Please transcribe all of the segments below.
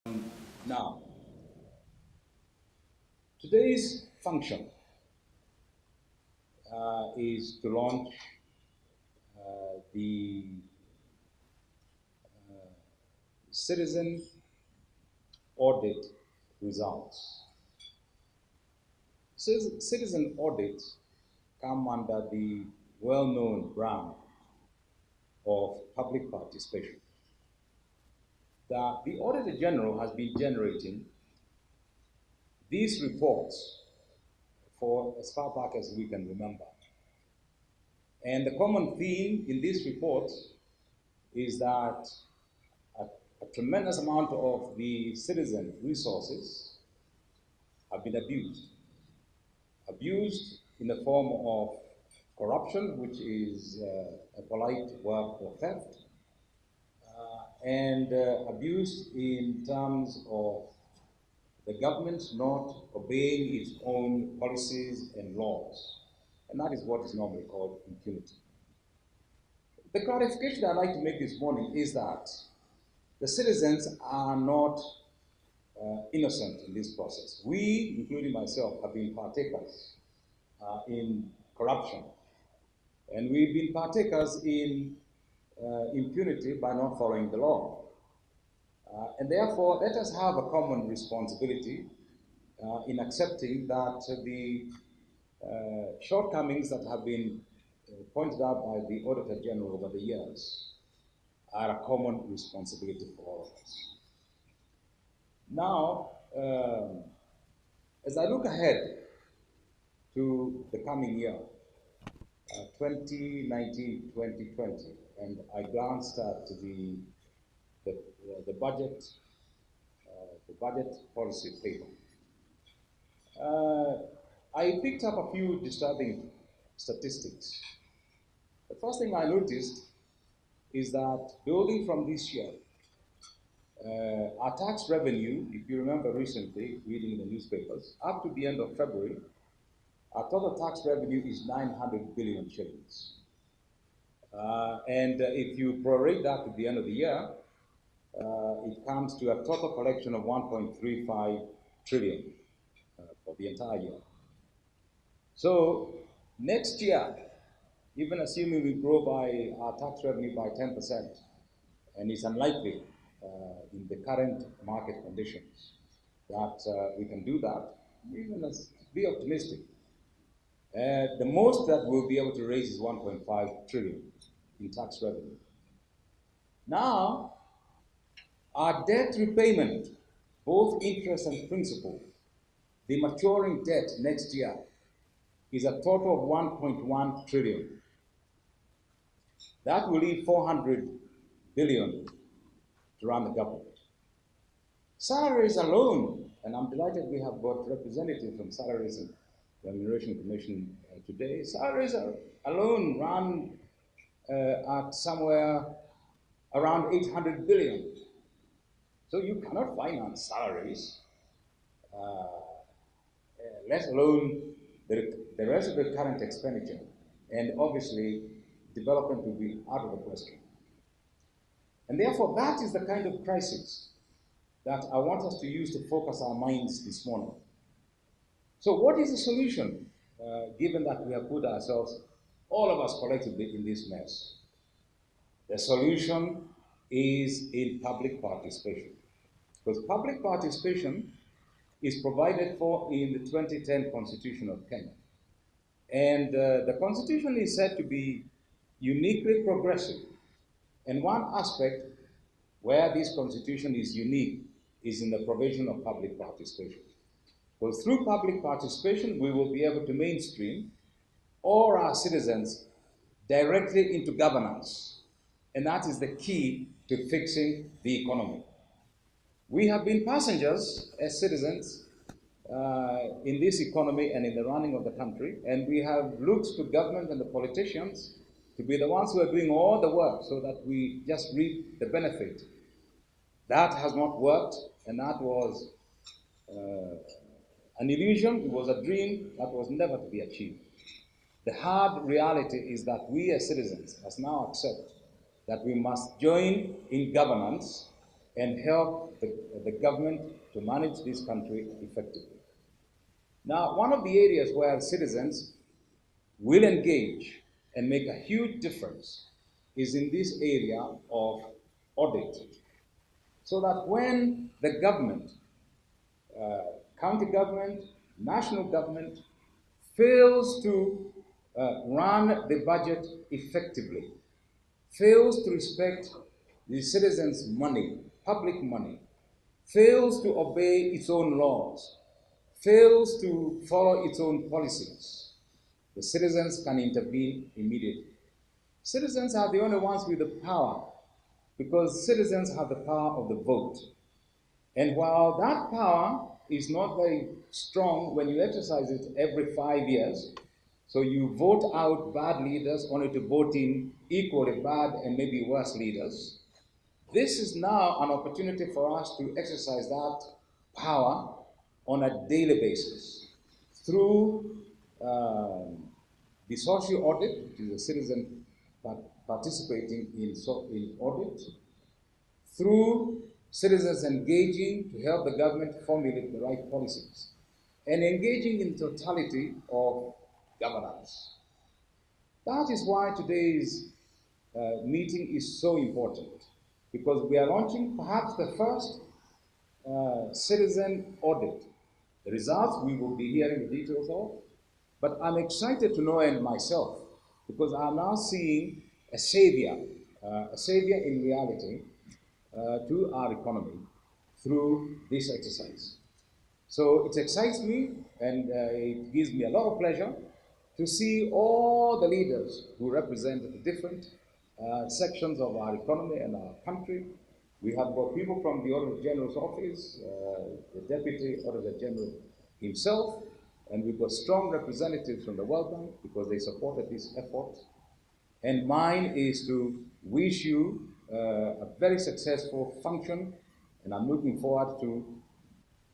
Now, today's function is to launch the citizen audit results. Citizen audits come under the well-known brand of public participation. The Auditor-General has been generating these reports for as far back as we can remember. And the common theme in these reports is that a tremendous amount of the citizen resources have been abused. Abused in the form of corruption, which is a polite word for theft, and abused in terms of the government not obeying its own policies and laws. And that is what is normally called impunity. The clarification I'd like to make this morning is that the citizens are not innocent in this process. We, including myself, have been partakers in corruption. And we've been partakers in impunity by not following the law. And therefore, let us have a common responsibility in accepting that the shortcomings that have been pointed out by the Auditor-General over the years are a common responsibility for all of us. Now, as I look ahead to the coming year, 2019-2020, and I glanced at the budget policy paper, I picked up a few disturbing statistics. The first thing I noticed is that building from this year, our tax revenue, if you remember recently reading in the newspapers, up to the end of February, our total tax revenue is 900 billion shillings. And if you prorate that to the end of the year, it comes to a total collection of 1.35 trillion for the entire year. So next year, even assuming we grow by our tax revenue by 10%, and it's unlikely in the current market conditions that we can do that, even as be optimistic. The most that we'll be able to raise is 1.5 trillion in tax revenue. Now, our debt repayment, both interest and principal, the maturing debt next year is a total of 1.1 trillion. That will leave 400 billion to run the government. Salaries alone, and I'm delighted we have got representatives from Salaries and Remuneration Commission today. Salaries alone run at somewhere around 800 billion. So you cannot finance salaries, let alone the rest of the current expenditure. And obviously, development will be out of the question. And therefore, that is the kind of crisis that I want us to use to focus our minds this morning. So what is the solution, given that we have put ourselves, all of us collectively, in this mess? The solution is in public participation. Because public participation is provided for in the 2010 Constitution of Kenya. And the Constitution is said to be uniquely progressive. And one aspect where this Constitution is unique is in the provision of public participation. Because through public participation, we will be able to mainstream all our citizens directly into governance. And that is the key to fixing the economy. We have been passengers as citizens in this economy and in the running of the country, and we have looked to government and the politicians to be the ones who are doing all the work so that we just reap the benefit. That has not worked, and that was an illusion. It was a dream that was never to be achieved. The hard reality is that we as citizens must now accept that we must join in governance and help the government to manage this country effectively. Now, one of the areas where citizens will engage and make a huge difference is in this area of audit. So that when the government, county government, national government, fails to run the budget effectively, fails to respect the citizens' money, public money, fails to obey its own laws, fails to follow its own policies, the citizens can intervene immediately. Citizens are the only ones with the power because citizens have the power of the vote. And while that power is not very strong when you exercise it every 5 years, so you vote out bad leaders only to vote in equally bad and maybe worse leaders, this is now an opportunity for us to exercise that power on a daily basis through the social audit, which is a citizen participating in audit, through citizens engaging to help the government formulate the right policies, and engaging in totality of governance. That is why today's meeting is so important, because we are launching perhaps the first citizen audit. The results we will be hearing the details of, but I'm excited to know and myself, because I'm now seeing a savior in reality to our economy through this exercise. So it excites me and it gives me a lot of pleasure to see all the leaders who represent the different sections of our economy and our country. We have got people from the Auditor-General's office, the Deputy Auditor-General himself, and we've got strong representatives from the World Bank because they supported this effort. And mine is to wish you a very successful function, and I'm looking forward to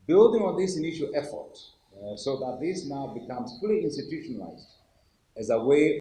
building on this initial effort so that this now becomes fully institutionalized as a way